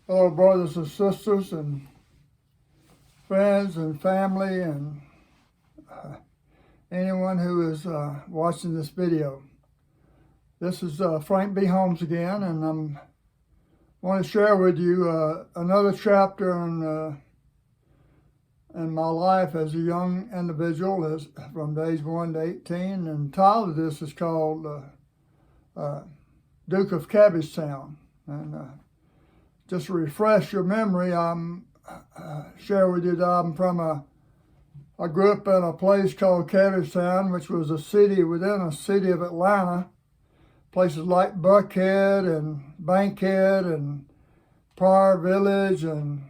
Hello, brothers and sisters, and friends and family, and anyone who is watching this video. This is Frank B. Holmes again, and I want to share with you another chapter in my life as a young individual, from age 1 to 18. And the title of this is called Duke of Cabbage Town. And just to refresh your memory, I'm share with you that I grew up in a place called Cabbage Town, which was a city within a city of Atlanta. Places like Buckhead and Bankhead and Pryor Village and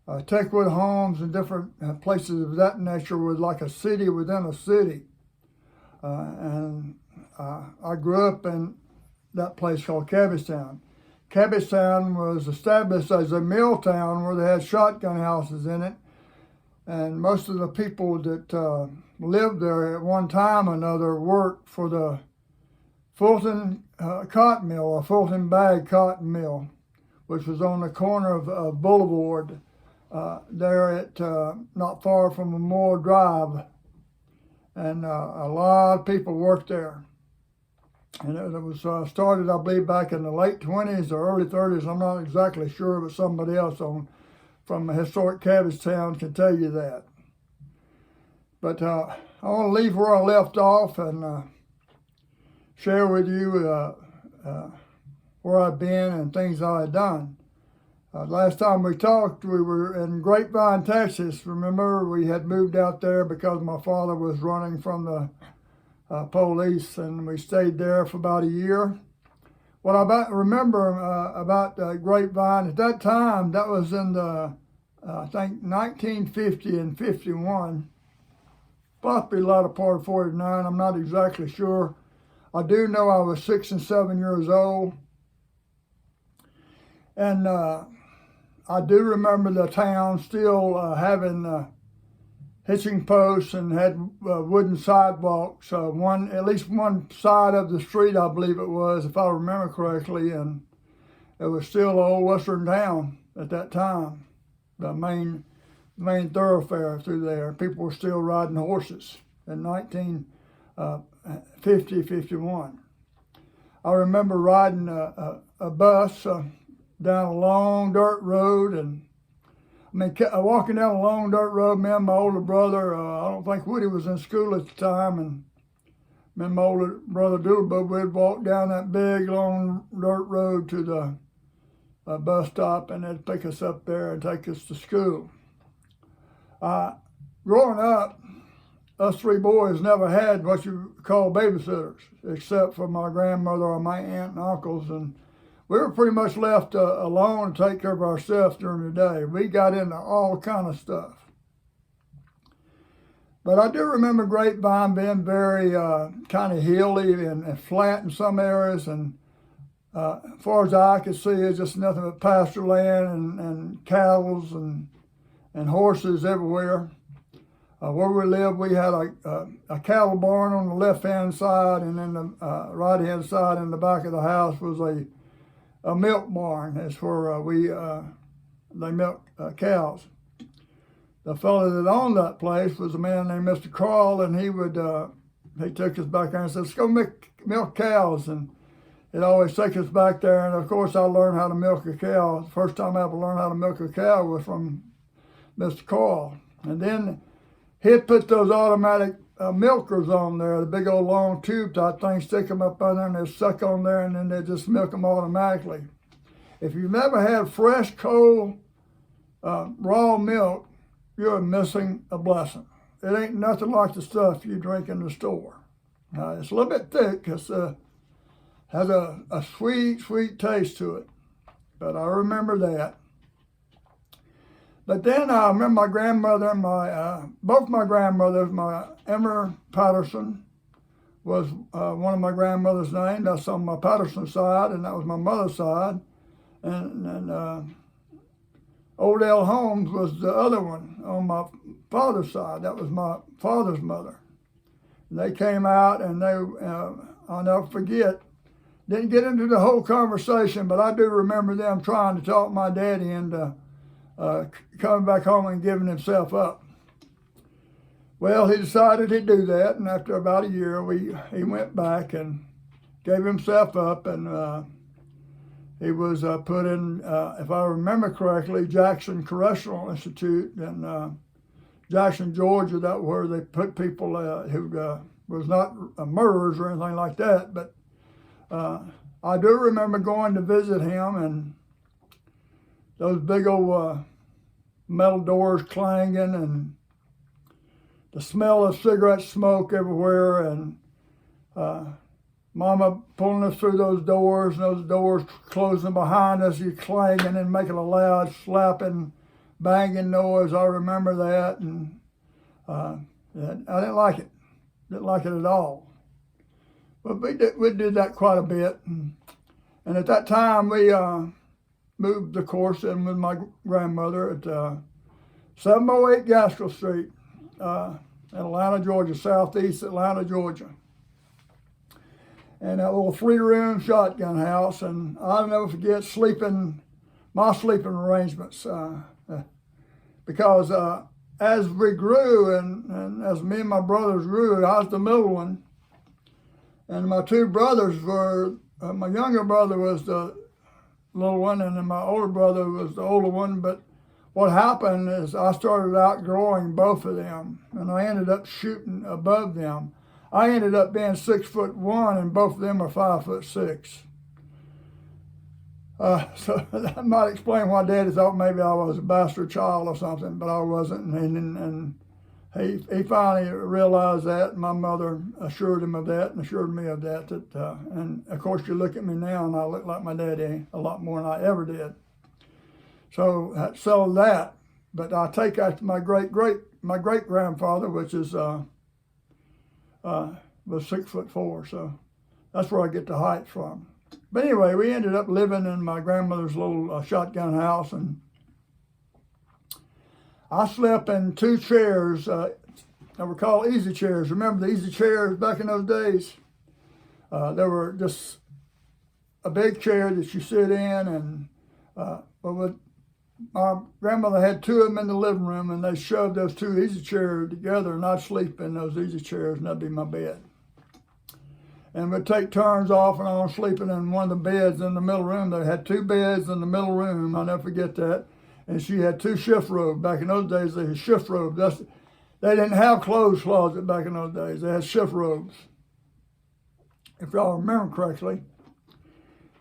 Techwood Homes and different places of that nature was like a city within a city. And I grew up in that place called Cabbage Town. Cabbage Town was established as a mill town where they had shotgun houses in it. And most of the people that lived there at one time or another worked for the Fulton cotton mill, or Fulton bag cotton mill, which was on the corner of Boulevard there at not far from Memorial Drive. And a lot of people worked there. And it was started, I believe, back in the late 20s or early 30s. I'm not exactly sure, but somebody else from a historic Cabbage Town can tell you that. But I want to leave where I left off and share with you where I've been and things I had done. Last time we talked, we were in Grapevine, Texas. Remember, we had moved out there because my father was running from the police, and we stayed there for about a year. What I remember about Grapevine at that time, that was in the, I think, 1950 and 51, possibly a lot of part of 49, I'm not exactly sure. I do know I was 6 and 7 years old, and I do remember the town still having hitching posts and had wooden sidewalks, at least one side of the street, I believe it was, if I remember correctly, and it was still an old western town at that time, the main thoroughfare through there. People were still riding horses in 1950, 51. I remember riding a bus down a long dirt road, and walking down a long dirt road, me and my older brother, I don't think Woody was in school at the time, and me and my older brother Doodlebug, we'd walk down that big long dirt road to the bus stop, and they'd pick us up there and take us to school. Growing up, us three boys never had what you call babysitters, except for my grandmother or my aunt and uncles, and we were pretty much left alone to take care of ourselves during the day. We got into all kind of stuff. But I do remember Grapevine being very kind of hilly and flat in some areas. And as far as I could see, it's just nothing but pasture land and cattle and horses everywhere. Where we lived, we had a cattle barn on the left-hand side, and then the right-hand side in the back of the house was a milk barn. That's where they milk cows. The fellow that owned that place was a man named Mr. Carl, and he took us back there and said, "Let's go milk cows." And he'd always take us back there, and of course I learned how to milk a cow. The first time I ever learned how to milk a cow was from Mr. Carl. And then he'd put those automatic milkers on there, the big old long tube type thing, stick them up on there, and they suck on there, and then they just milk them automatically. If you've never had fresh, cold, raw milk, you're missing a blessing. It ain't nothing like the stuff you drink in the store. It's a little bit thick. It has a sweet, sweet taste to it. But I remember that. But then I remember my grandmother and both my grandmothers, my Emmer Patterson was one of my grandmother's names. That's on my Patterson side, and that was my mother's side. And Old L. Holmes was the other one on my father's side. That was my father's mother. And they came out, and I'll never forget, didn't get into the whole conversation, but I do remember them trying to talk my daddy into coming back home and giving himself up. Well, he decided he'd do that, and after about a year, he went back and gave himself up, and he was put in, if I remember correctly, Jackson Correctional Institute in Jackson, Georgia. That's where they put people who was not murderers or anything like that, but I do remember going to visit him, and those big old metal doors clanging, and the smell of cigarette smoke everywhere, and Mama pulling us through those doors, and those doors closing behind us, you clanging and making a loud slapping, banging noise. I remember that, and I didn't like it. Didn't like it at all. But we did that quite a bit, and at that time we moved, of course, in with my grandmother at 708 Gaskell Street, Atlanta, Georgia, southeast Atlanta, Georgia. And that little 3-room shotgun house, and I'll never forget my sleeping arrangements, because as we grew and as me and my brothers grew, I was the middle one, and my two brothers were, my younger brother was the little one, and then my older brother was the older one. But what happened is I started outgrowing both of them, and I ended up shooting above them. I ended up being 6'1", and both of them are 5'6". So that might explain why Daddy thought maybe I was a bastard child or something, but I wasn't. And he finally realized that, and my mother assured him of that and assured me of that. And of course, you look at me now, and I look like my daddy a lot more than I ever did. So that settled that. But I take after my great grandfather, which is was 6'4", so that's where I get the height from. But anyway, we ended up living in my grandmother's little shotgun house, and I slept in 2 chairs that were called easy chairs. Remember the easy chairs back in those days? They were just a big chair that you sit in, and my grandmother had 2 of them in the living room, and they shoved those 2 easy chairs together, and I'd sleep in those easy chairs, and that'd be my bed. And we'd take turns off and on sleeping in one of the beds in the middle room. They had 2 beds in the middle room. I'll never forget that. And she had 2 shift robes. Back in those days, they had shift robes. They didn't have clothes closet back in those days. They had shift robes, if y'all remember correctly.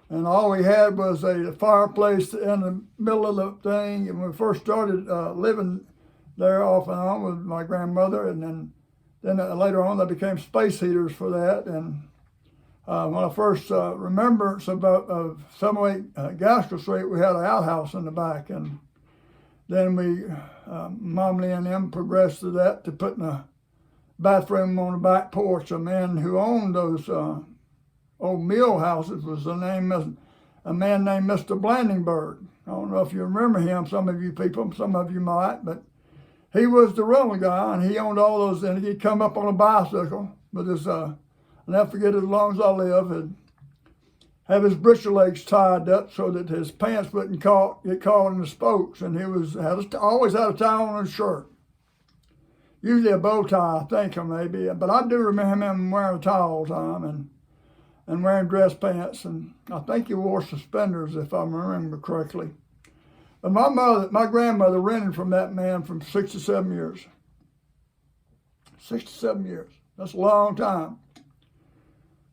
And all we had was a fireplace in the middle of the thing. And when we first started living there off and on with my grandmother, and then later on they became space heaters for that. And when I first remember about 708 Gaskell Street, we had an outhouse in the back. And then Mom, Lee, and them progressed to that, to putting a bathroom on the back porch. A man who owned those old mill houses was a man named Mr. Blandingberg. I don't know if you remember him, some of you people, some of you might, but he was the rental guy, and he owned all those, and he'd come up on a bicycle with his, I'll never forget, as long as I live, and have his britcher legs tied up so that his pants wouldn't get caught in the spokes, and he always had a tie on his shirt. Usually a bow tie, I think, or maybe, but I do remember him wearing a tie all the time, and wearing dress pants, and I think he wore suspenders, if I remember correctly. But my grandmother rented from that man for 67 years. 67 years. That's a long time.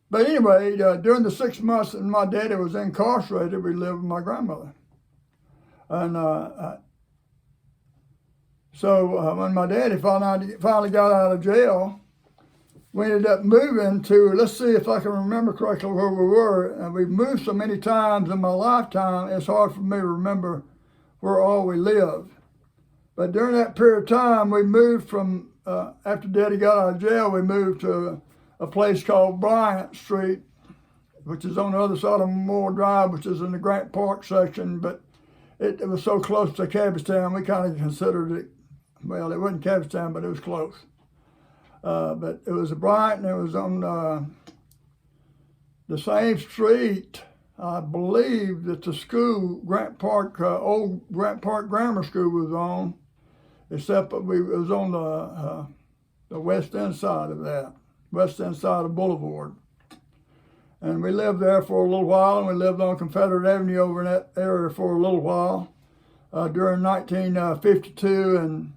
But anyway, during the 6 months that my daddy was incarcerated, we lived with my grandmother. And so when my daddy finally got out of jail, we ended up moving to, let's see if I can remember correctly where we were. And we've moved so many times in my lifetime, it's hard for me to remember where all we lived. But during that period of time, we moved from, after Daddy got out of jail, we moved to a place called Bryant Street, which is on the other side of Memorial Drive, which is in the Grant Park section. But it was so close to Cabbagetown, we kind of considered it, well, it wasn't Cabbagetown, but it was close. But it was a Bryant, and it was on the same street, I believe, that the school, old Grant Park Grammar School was on, except it was on the west end side of that, west end side of Boulevard. And we lived there for a little while, and we lived on Confederate Avenue over in that area for a little while during 1952, and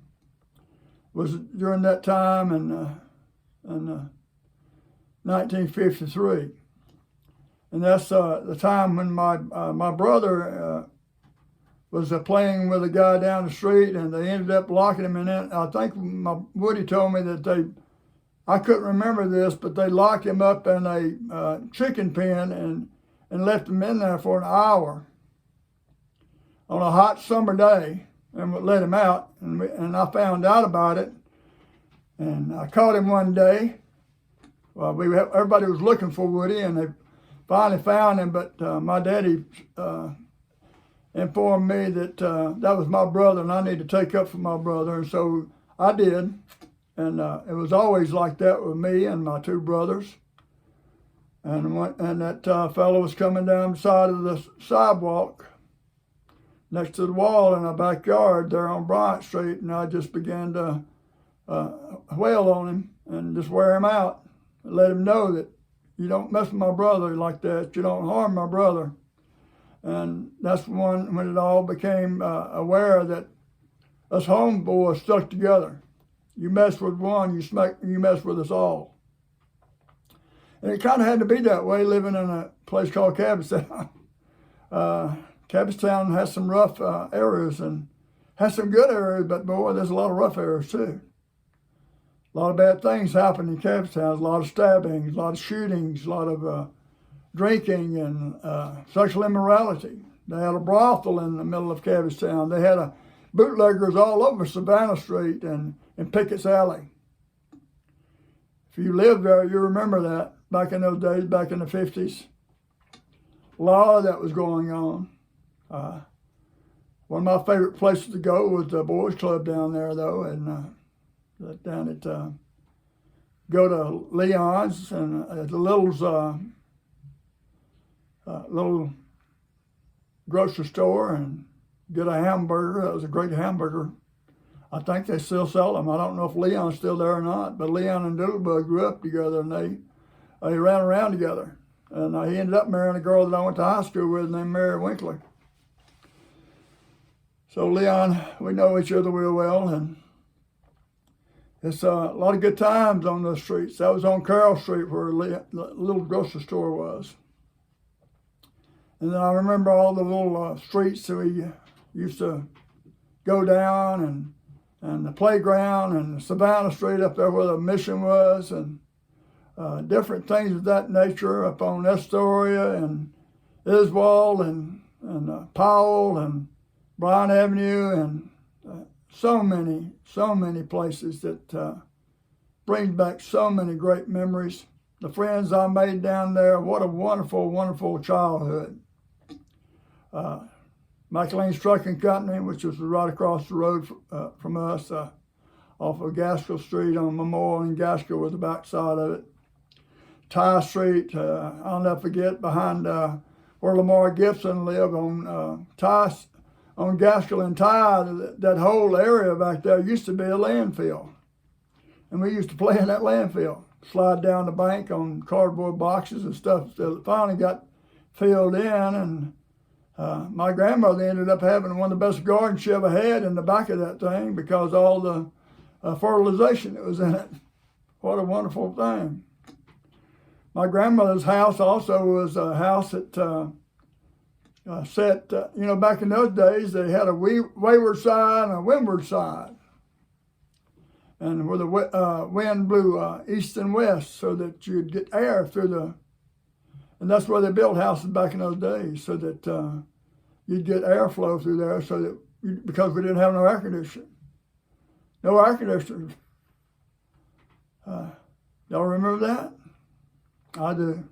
was during that time and 1953. And that's the time when my brother was playing with a guy down the street, and they ended up locking him in. I think Woody told me that I couldn't remember this, but they locked him up in a chicken pen and left him in there for an hour on a hot summer day, and let him out. And I found out about it, and I caught him one day. Well, everybody was looking for Woody, and they finally found him. But my daddy informed me that that was my brother, and I need to take up for my brother, and so I did. And it was always like that with me and my two brothers. And that fellow was coming down the side of the sidewalk next to the wall in our backyard there on Bryant Street, and I just began to wail on him and just wear him out. Let him know that you don't mess with my brother like that. You don't harm my brother. And that's when it all became aware that us homeboys stuck together. You mess with one, you mess with us all. And it kind of had to be that way living in a place called Cabbagetown. Cabbagetown has some rough areas and has some good areas, but boy, there's a lot of rough areas too. A lot of bad things happen in Cabbagetown. A lot of stabbings, a lot of shootings, a lot of drinking and sexual immorality. They had a brothel in the middle of Cabbagetown. They had bootleggers all over Savannah Street and Pickett's Alley. If you lived there, you remember that back in those days, back in the 50s. A lot of that was going on. One of my favorite places to go was the boys club down there, though, and down at go to Leon's and the Little's little grocery store and get a hamburger. That was a great hamburger. I think they still sell them. I don't know if Leon's still there or not, but Leon and Doodlebug grew up together, and they ran around together. And he ended up marrying a girl that I went to high school with named Mary Winkler. So Leon, we know each other real well, and it's a lot of good times on those streets. That was on Carroll Street where the little grocery store was. And then I remember all the little streets that we used to go down, and the playground and Savannah Street up there where the mission was, and different things of that nature up on Astoria and Iswald and Powell and Bryan Avenue, and so many places that bring back so many great memories. The friends I made down there, what a wonderful, wonderful childhood. McLean's Trucking Company, which was right across the road from us, off of Gaskell Street on Memorial and Gaskell was the backside of it. Ty Street, I'll never forget, behind where Lamar Gibson lived on Gaskell and Ty, that whole area back there used to be a landfill. And we used to play in that landfill, slide down the bank on cardboard boxes and stuff. So it finally got filled in, and my grandmother ended up having one of the best gardens she ever had in the back of that thing because all the fertilization that was in it. What a wonderful thing. My grandmother's house also was a house that set, back in those days, they had a wayward side and a windward side. And where the wind blew east and west so that you'd get air through and that's where they built houses back in those days, so that you'd get airflow through there, so that because we didn't have no air conditioning. No air conditioners. Y'all remember that? I do.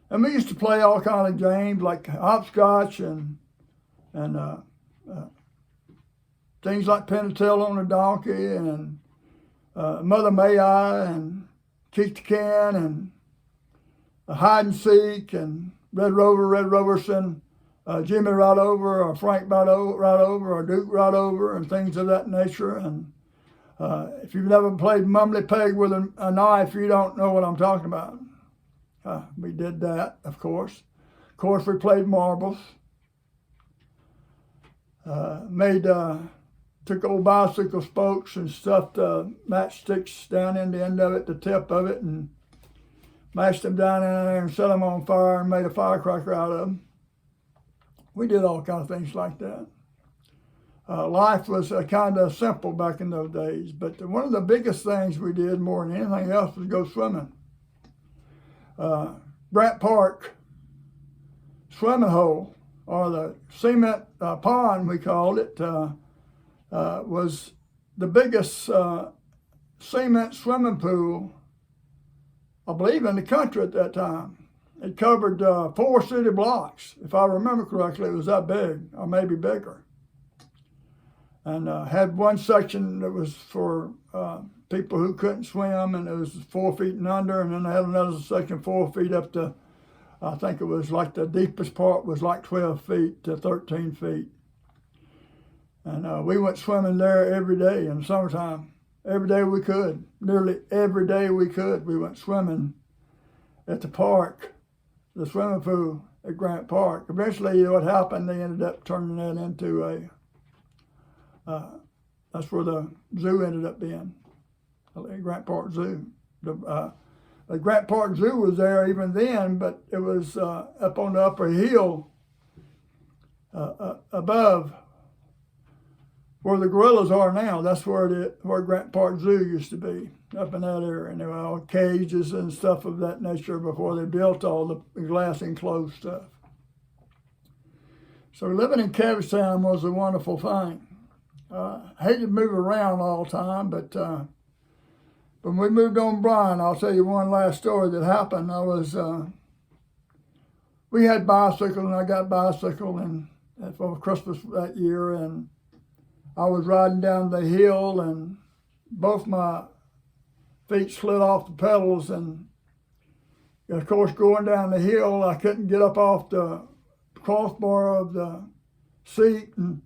And we used to play all kind of games like hopscotch and things like pin a tail on a donkey and Mother May I and kick the can and hide and seek and Red Rover send Jimmy right over, or Frank right over, or Duke right over, and things of that nature. And if you've never played mumbly peg with a knife, you don't know what I'm talking about. We did that, of course. Of course, we played marbles. Took old bicycle spokes and stuffed matchsticks down in the end of it, the tip of it, and mashed them down in there and set them on fire and made a firecracker out of them. We did all kinds of things like that. Life was kind of simple back in those days, but one of the biggest things we did more than anything else was go swimming. Grant Park swimming hole, or the cement pond we called it, was the biggest cement swimming pool, I believe, in the country at that time. It covered 4 city blocks. If I remember correctly, it was that big, or maybe bigger. And had one section that was for people who couldn't swim, and it was 4 feet and under, and then they had another section 4 feet up to, I think it was like the deepest part was like 12 feet to 13 feet. And we went swimming there every day in the summertime. Every day we could, nearly every day we could. We went swimming at the park, the swimming pool at Grant Park. Eventually, what happened, they ended up turning that into that's where the zoo ended up being, Grant Park Zoo. The Grant Park Zoo was there even then, but it was up on the upper hill above where the gorillas are now. That's where Grant Park Zoo used to be, up in that area. And there were all cages and stuff of that nature before they built all the glass enclosed stuff. So living in Cabbage Town was a wonderful thing. Hated to move around all the time, but when we moved on Bryan, I'll tell you one last story that happened. We had bicycles, and I got a bicycle for Christmas that year, and I was riding down the hill, and both my feet slid off the pedals, and of course, going down the hill, I couldn't get up off the crossbar of the seat, and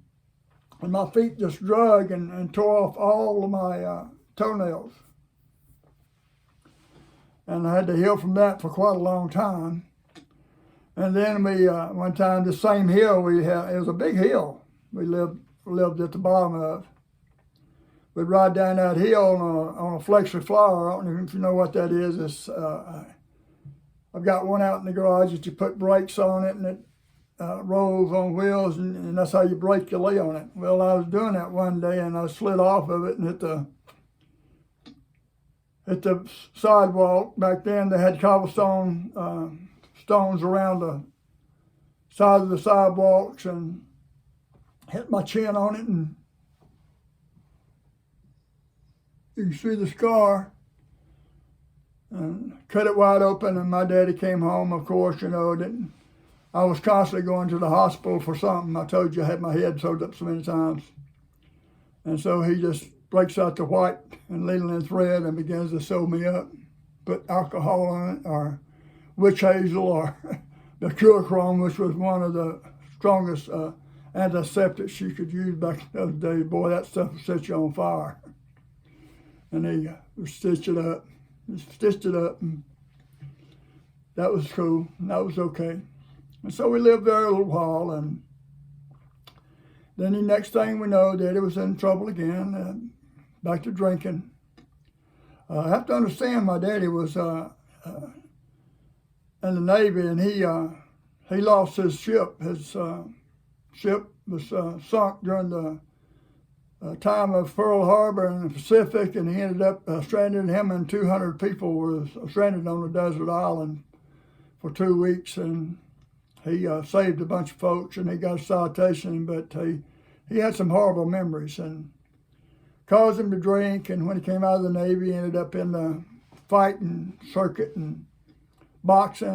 my feet just drug and tore off all of my toenails. And I had to heal from that for quite a long time. And then we, one time, the same hill we had, it was a big hill we lived at the bottom of. We'd ride down that hill on a flexi flower. I don't know if you know what that is. It's, I've got one out in the garage that you put brakes on it, and it rolls on wheels, and that's how you brake your lay on it. Well, I was doing that one day, and I slid off of it and hit the sidewalk. Back then, they had cobblestone stones around the side of the sidewalks, and hit my chin on it, and you can see the scar, and cut it wide open. And my daddy came home, of course, didn't. I was constantly going to the hospital for something. I told you I had my head sewed up so many times. And so he just breaks out the white and needle and thread and begins to sew me up, put alcohol on it, or witch hazel, or the Curachrome, which was one of the strongest antiseptics you could use back in those days. Boy, that stuff would set you on fire. And he would stitched it up, and that was cool, and that was okay. And so we lived there a little while, and then the next thing we know, Daddy was in trouble again, back to drinking. I have to understand, my daddy was in the Navy, and he lost his ship. His ship was sunk during the time of Pearl Harbor in the Pacific, and he ended up stranded. Him and 200 people were stranded on a desert island for 2 weeks, and he saved a bunch of folks, and he got a citation, but he had some horrible memories, and caused him to drink. And when he came out of the Navy, he ended up in the fighting circuit and boxing,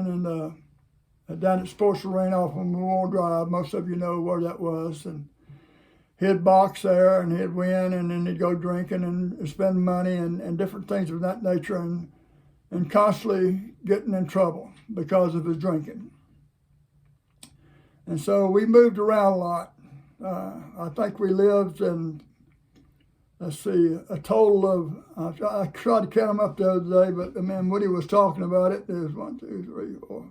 and down at Sports Arena off of Memorial Drive. Most of you know where that was. And he'd box there, and he'd win, and then he'd go drinking and spend money and different things of that nature. And and constantly getting in trouble because of his drinking. And so we moved around a lot. I think we lived in, let's see, a total of, I tried to count them up the other day, but man, Woody was talking about it. There's 1, 2, 3, 4,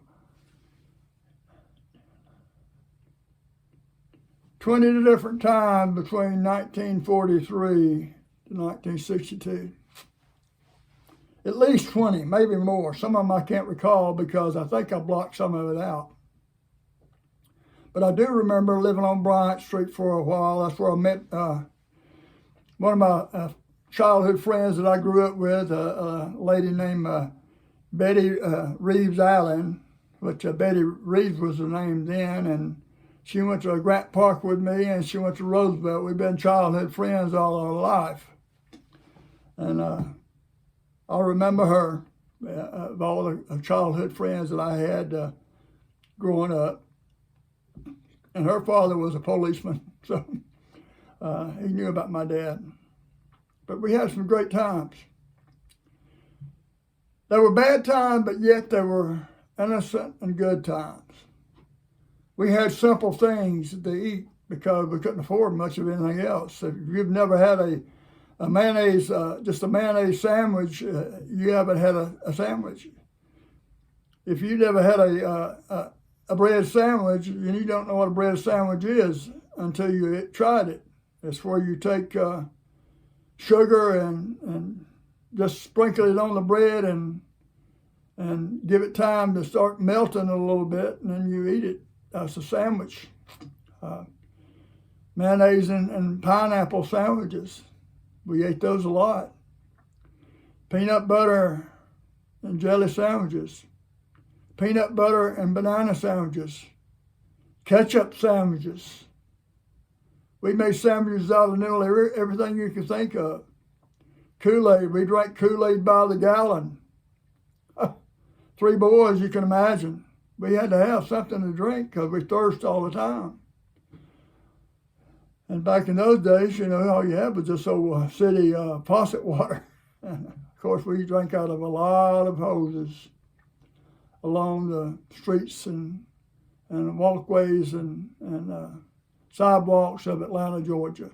20 different times between 1943 to 1962. At least 20, maybe more. Some of them I can't recall because I think I blocked some of it out. But I do remember living on Bryant Street for a while. That's where I met one of my childhood friends that I grew up with, a lady named Betty Reeves Allen, which Betty Reeves was her name then, and she went to Grant Park with me, and she went to Roosevelt. We've been childhood friends all our life. And I remember her, of all the childhood friends that I had growing up. And her father was a policeman, so he knew about my dad. But we had some great times. They were bad times, but yet they were innocent and good times. We had simple things to eat because we couldn't afford much of anything else. If you've never had a mayonnaise, just a mayonnaise sandwich, you haven't had a sandwich. If you never had a bread sandwich, and you don't know what a bread sandwich is until you tried it. It's where you take sugar and just sprinkle it on the bread and give it time to start melting a little bit, and then you eat it. That's a sandwich. Mayonnaise and pineapple sandwiches. We ate those a lot. Peanut butter and jelly sandwiches. Peanut butter and banana sandwiches. Ketchup sandwiches. We made sandwiches out of nearly everything you could think of. Kool-Aid. We drank Kool-Aid by the gallon. 3 boys, you can imagine. We had to have something to drink because we thirst all the time. And back in those days, all you had was this old city faucet water. And of course, we drank out of a lot of hoses along the streets and walkways and sidewalks of Atlanta, Georgia.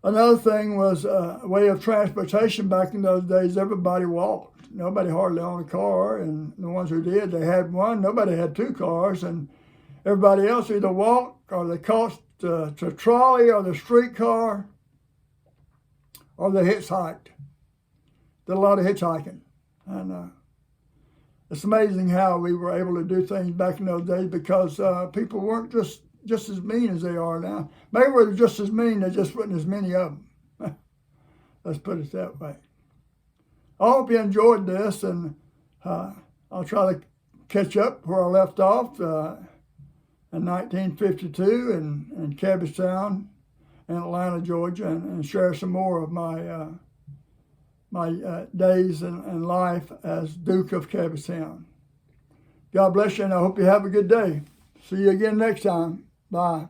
Another thing was a way of transportation back in those days. Everybody walked. Nobody hardly owned a car, and the ones who did, they had one. Nobody had 2 cars, and everybody else either walked or they caught the trolley or the streetcar or they hitchhiked. Did a lot of hitchhiking. And it's amazing how we were able to do things back in those days because people weren't just as mean as they are now. Maybe we're just as mean, there just wasn't as many of them. Let's put it that way. I hope you enjoyed this, and I'll try to catch up where I left off in 1952 in Cabbage Town in Atlanta, Georgia, and share some more of my days and life as Duke of Cabbage Town. God bless you, and I hope you have a good day. See you again next time. Bye.